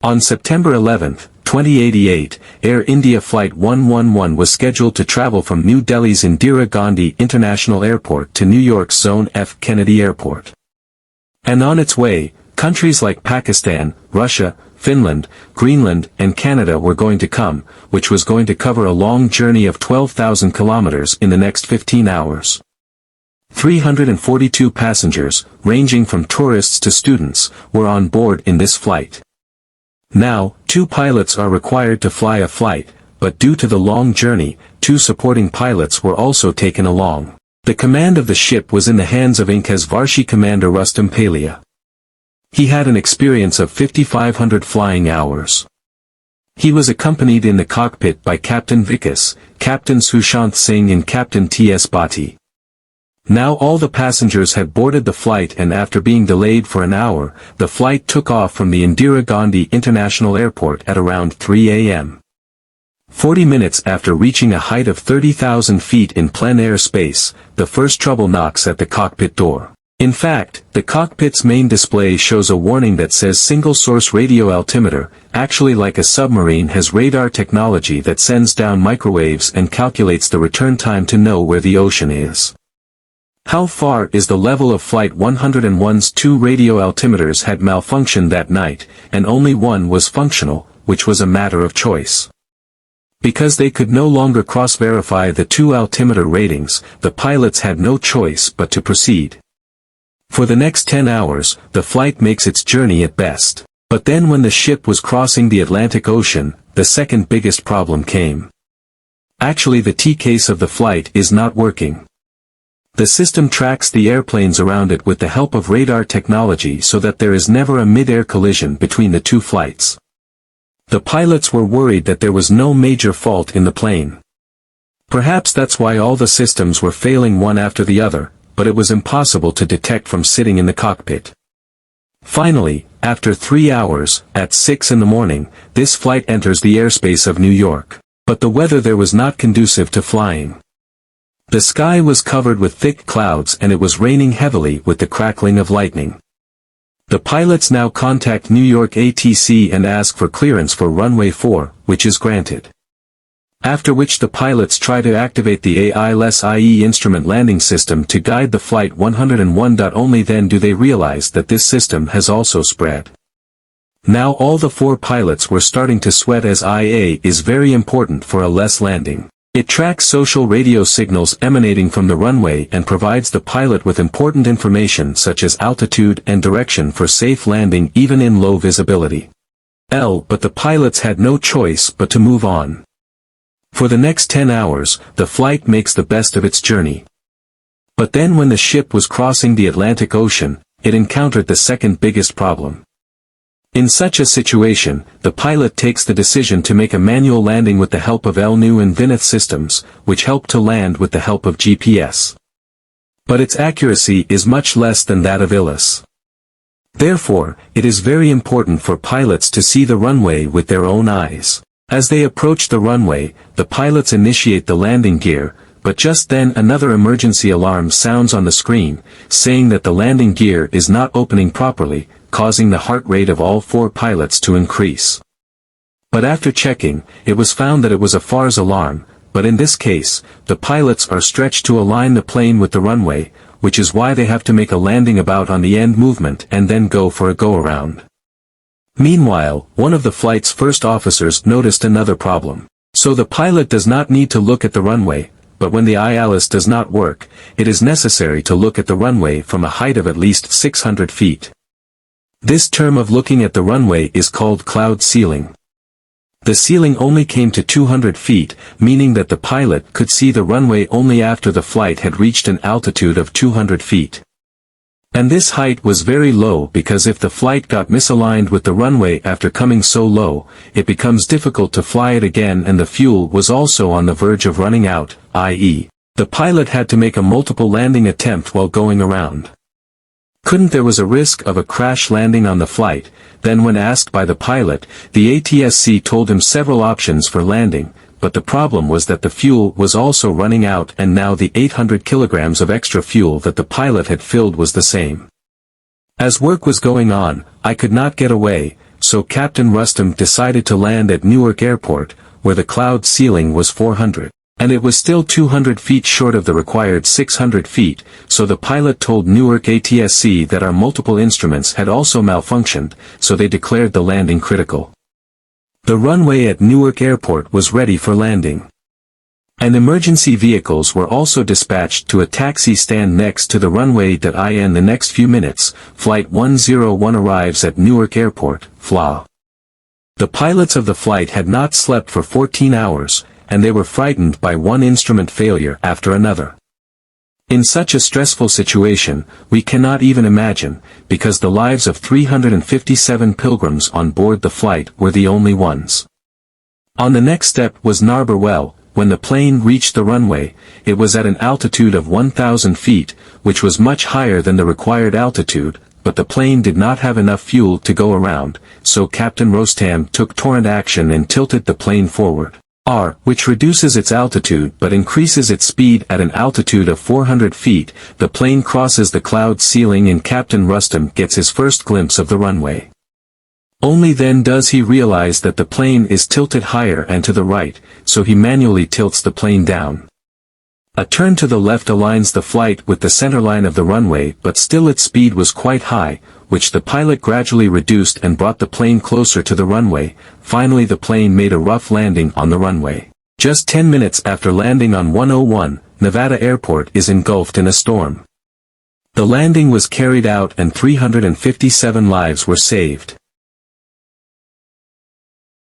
On September 11, 2088, Air India Flight 111 was scheduled to travel from New Delhi's Indira Gandhi International Airport to New York's Zone F Kennedy Airport. And on its way, countries like Pakistan, Russia, Finland, Greenland, and Canada were going to come, which was going to cover a long journey of 12,000 kilometers in the next 15 hours. 342 passengers, ranging from tourists to students, were on board in this flight. Now, 2 pilots are required to fly a flight, but due to the long journey, 2 supporting pilots were also taken along. The command of the ship was in the hands of Inca's Varshi commander Rustam Palia. He had an experience of 5,500 flying hours. He was accompanied in the cockpit by Captain Vikas, Captain Sushant Singh and Captain T.S. Bhatti. Now all the passengers had boarded the flight, and after being delayed for an hour, the flight took off from the Indira Gandhi International Airport at around 3 a.m. 40 minutes after reaching a height of 30,000 feet in plein air space, the first trouble knocks at the cockpit door. In fact, the cockpit's main display shows a warning that says single source radio altimeter, actually like a submarine has radar technology that sends down microwaves and calculates the return time to know where the ocean is. How far is the level of Flight 101's 2 radio altimeters had malfunctioned that night, and only one was functional, which was a matter of choice. Because they could no longer cross-verify the 2 altimeter ratings, the pilots had no choice but to proceed. For the next 10 hours, the flight makes its journey at best. But then when the ship was crossing the Atlantic Ocean, the second biggest problem came. Actually, the T-case of the flight is not working. The system tracks the airplanes around it with the help of radar technology so that there is never a mid-air collision between the 2 flights. The pilots were worried that there was no major fault in the plane. Perhaps that's why all the systems were failing one after the other, but it was impossible to detect from sitting in the cockpit. Finally, after 3 hours, at 6 in the morning, this flight enters the airspace of New York. But the weather there was not conducive to flying. The sky was covered with thick clouds and it was raining heavily with the crackling of lightning. The pilots now contact New York ATC and ask for clearance for runway 4, which is granted. After which the pilots try to activate the AILS-IE instrument landing system to guide the Flight 101. Only then do they realize that this system has also spread. Now all the 4 pilots were starting to sweat, as IA is very important for a LES landing. It tracks social radio signals emanating from the runway and provides the pilot with important information such as altitude and direction for safe landing even in low visibility. But the pilots had no choice but to move on. For the next 10 hours, the flight makes the best of its journey. But then when the ship was crossing the Atlantic Ocean, it encountered the second biggest problem. In such a situation, the pilot takes the decision to make a manual landing with the help of LNU and Vinith systems, which help to land with the help of GPS. But its accuracy is much less than that of ILS. Therefore, it is very important for pilots to see the runway with their own eyes. As they approach the runway, the pilots initiate the landing gear, but just then another emergency alarm sounds on the screen, saying that the landing gear is not opening properly, causing the heart rate of all 4 pilots to increase. But after checking, it was found that it was a FARS alarm, but in this case, the pilots are stretched to align the plane with the runway, which is why they have to make a landing about on the end movement and then go for a go-around. Meanwhile, one of the flight's first officers noticed another problem. So the pilot does not need to look at the runway, but when the ILS does not work, it is necessary to look at the runway from a height of at least 600 feet. This term of looking at the runway is called cloud ceiling. The ceiling only came to 200 feet, meaning that the pilot could see the runway only after the flight had reached an altitude of 200 feet. And this height was very low because if the flight got misaligned with the runway after coming so low, it becomes difficult to fly it again, and the fuel was also on the verge of running out, i.e., the pilot had to make a multiple landing attempt while going around. There was a risk of a crash landing on the flight. Then when asked by the pilot, the ATSC told him several options for landing, but the problem was that the fuel was also running out, and now the 800 kilograms of extra fuel that the pilot had filled was the same. As work was going on, I could not get away, so Captain Rustam decided to land at Newark Airport, where the cloud ceiling was 400. And it was still 200 feet short of the required 600 feet, so the pilot told Newark ATSC that our multiple instruments had also malfunctioned, so they declared the landing critical. The runway at Newark Airport was ready for landing. And emergency vehicles were also dispatched to a taxi stand next to the runway. In the next few minutes, Flight 101 arrives at Newark Airport, FLA. The pilots of the flight had not slept for 14 hours, and they were frightened by one instrument failure after another. In such a stressful situation, we cannot even imagine, because the lives of 357 pilgrims on board the flight were the only ones. On the next step was Narberwell. When the plane reached the runway, it was at an altitude of 1,000 feet, which was much higher than the required altitude, but the plane did not have enough fuel to go around, so Captain Rustam took torrent action and tilted the plane forward. Which reduces its altitude but increases its speed at an altitude of 400 feet, the plane crosses the cloud ceiling and Captain Rustam gets his first glimpse of the runway. Only then does he realize that the plane is tilted higher and to the right, so he manually tilts the plane down. A turn to the left aligns the flight with the centerline of the runway, but still its speed was quite high, which the pilot gradually reduced and brought the plane closer to the runway. Finally the plane made a rough landing on the runway. Just 10 minutes after landing on 101, Nevada Airport is engulfed in a storm. The landing was carried out and 357 lives were saved.